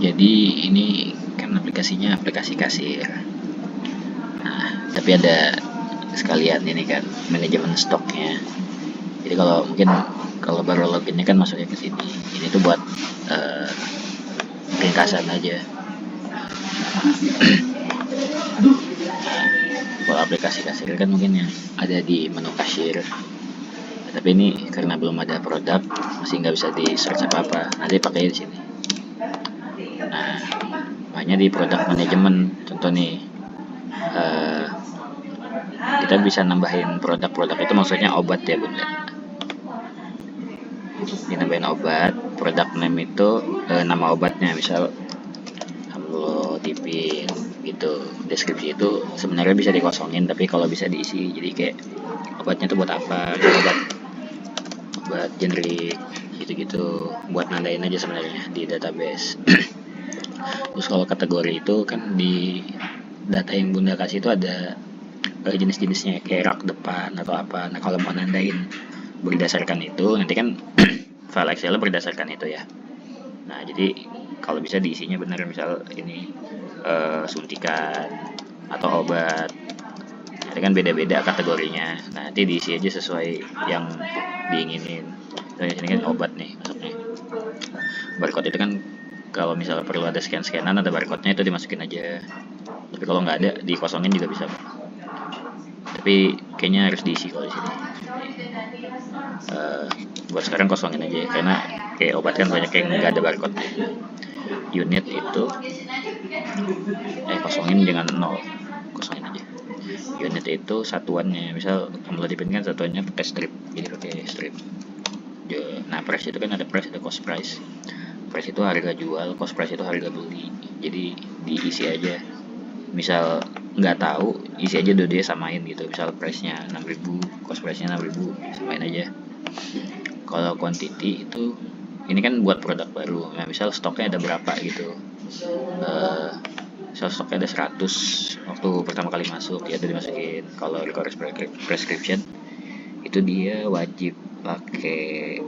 Jadi ini kan aplikasinya aplikasi kasir. Nah, tapi ada sekalian ini kan manajemen stoknya. Jadi kalau baru loginnya kan masuknya ke sini. Ini tuh buat eh, ringkasan aja. Kalau aplikasi kasir kan mungkin yang ada di menu kasir. Tapi ini karena belum ada produk, masih nggak bisa di search apa-apa. Nanti pakai di sini. Nah, makanya di produk manajemen, contoh nih, eh, kita bisa nambahin produk-produk itu maksudnya obat ya bunda. Dinambahin obat, produk name itu nama obatnya, misal amlodipin gitu. Deskripsi itu sebenarnya bisa dikosongin, tapi kalau bisa diisi, jadi kayak obatnya itu buat apa, obat obat generik gitu-gitu, buat nandain aja sebenarnya di database. Terus kalau kategori itu kan di data yang bunda kasih itu ada jenis-jenisnya kayak rak depan atau apa. Nah kalau mau nandain berdasarkan itu nanti kan file Excel berdasarkan itu ya. Nah jadi kalau bisa diisinya benar, misal ini suntikan atau obat, nanti kan beda-beda kategorinya. Nah nanti diisi aja sesuai yang diinginin. Nah, ini kan obat nih masuknya. Barcode itu kan kalau misalnya perlu ada scan-scanan, ada barcode-nya itu dimasukin aja. Tapi kalau nggak ada, dikosongin juga bisa. Tapi kayaknya harus diisi kalau di sini. Uh, buat sekarang kosongin aja karena kayak obat kan banyak yang nggak ada barcode. Unit itu kosongin jangan 0, kosongin aja. Unit itu satuannya, misal amlodipin kan satuannya pakai strip, jadi pakai strip. Nah price itu kan ada price, ada cost price. Price itu harga jual, cost price itu harga beli. Jadi diisi aja. Misal nggak tahu, isi aja dua dia samain gitu. Misal price-nya 6.000, cost price-nya 6.000, samain aja. Kalau quantity itu ini kan buat produk baru. Nah, misal stoknya ada berapa gitu. Misal stoknya ada 100 waktu pertama kali masuk, ya udah dimasukin. Kalau request prescription itu dia wajib pakai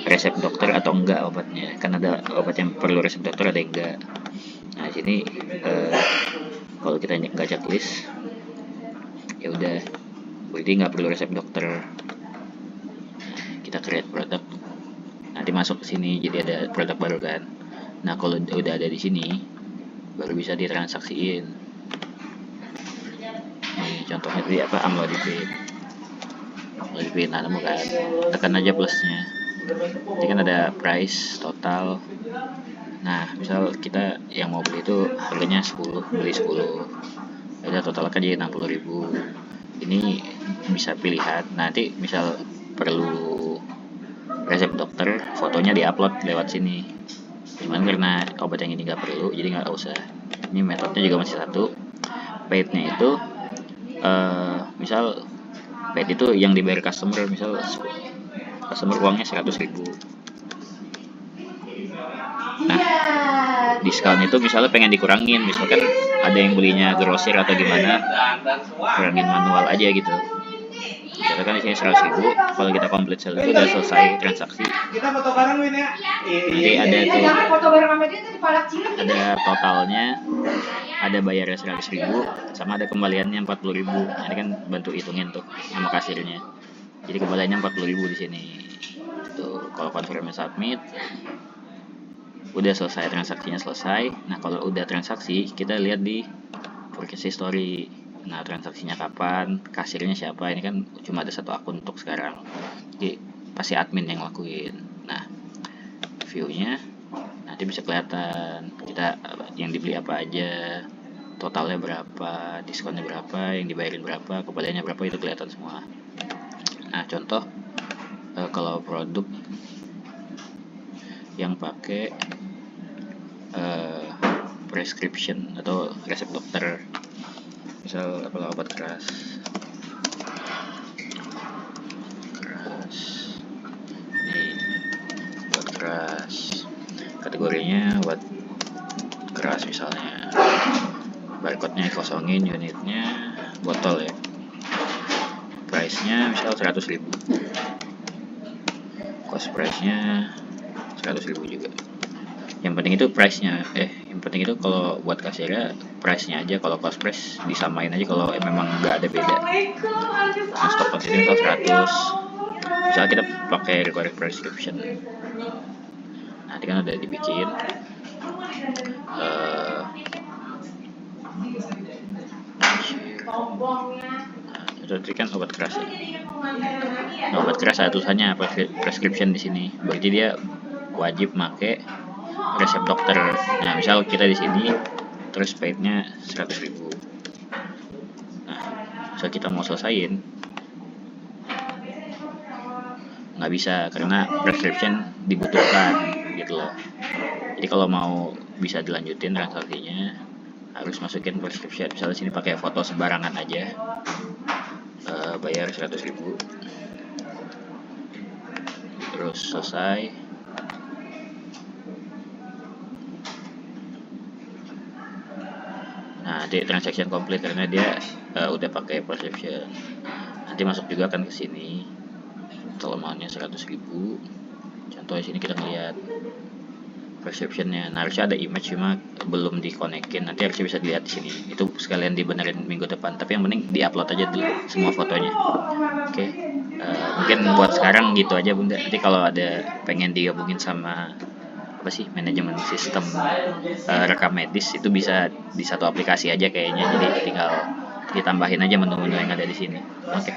resep dokter atau enggak obatnya. Kan ada obat yang perlu resep dokter, ada yang enggak. Nah, di sini kalau kita nggak checklist ya udah berarti nggak perlu resep dokter. Kita create produk, nanti masuk ke sini jadi ada produk baru kan. Nah kalau udah ada di sini baru bisa ditransaksiin. Nih contohnya tadi apa, amlodipin. Nah nemu kan, tekan aja plusnya. Jadi kan ada price total. Nah misal kita yang mau beli itu harganya 10, beli 10, ada total kan jadi 60.000. Ini bisa pilihan. Nanti misal perlu resep dokter, fotonya diupload lewat sini. Cuman karena obat yang ini nggak perlu, jadi nggak usah. Ini metodenya juga masih satu. Paid-nya itu misal paid itu yang dibayar customer, misal customer uangnya 100.000. Nah diskon itu misalnya pengen dikurangin, misalkan ada yang belinya grosir atau gimana, kurangin manual aja gitu. Misalkan di sini 100.000, kalau kita complete sale itu udah selesai transaksi. Nanti ada tuh, ada totalnya, ada bayarnya 100.000, sama ada kembaliannya 40.000. Ini kan bantu hitungin tuh sama kasirnya. Jadi kembaliannya 40.000 di sini. Tuh kalau confirm submit, udah selesai, transaksinya selesai. Nah kalau udah transaksi, kita lihat di purchase history. Nah transaksinya kapan, kasirnya siapa. Ini kan cuma ada satu akun untuk sekarang, jadi pasti admin yang lakuin. Nah viewnya nanti bisa kelihatan kita yang dibeli apa aja, totalnya berapa, diskonnya berapa, yang dibayarin berapa, kembaliannya berapa, itu kelihatan semua. Nah contoh kalau produk yang pakai prescription atau resep dokter, misal kalau obat keras nih, obat keras kategorinya obat keras, misalnya barcode-nya kosongin, unitnya botol ya, price-nya misal 100.000, cost price-nya 100.000 juga. Yang penting itu price-nya, yang penting itu kalau buat kasirnya price-nya aja, kalau cost price disamain aja kalau memang nggak ada beda. Nah, stok di sini misal 100, misalnya kita pakai required prescription, nanti kan udah dibikin itu tadi kan obat keras ya. Nah, obat keras ada tulisannya prescription di sini, berarti dia wajib make resep dokter. Nah, misal kita di sini terus paid-nya 100.000. Nah, misal kita mau selesain nggak bisa karena prescription dibutuhkan gitu loh. Jadi kalau mau bisa dilanjutin transaksinya harus masukin prescription. Misalnya sini pakai foto sembarangan aja, bayar 100.000, terus selesai. Nah, nanti transaction complete karena dia udah pakai prescription. Nanti masuk juga kan ke sini. Kalau maunya 100.000, contoh di sini kita ngeliat prescriptionnya. Nah, harusnya ada image cuma belum dikonekin. Nanti harusnya bisa dilihat di sini. Itu sekalian dibenerin minggu depan. Tapi yang penting diupload aja dulu semua fotonya. Oke. Mungkin buat sekarang gitu aja Bunda. Nanti kalau ada pengen digabungin sama apa sih manajemen sistem rekam medis itu bisa di satu aplikasi aja kayaknya. Jadi tinggal ditambahin aja menu-menu yang ada di sini. Oke.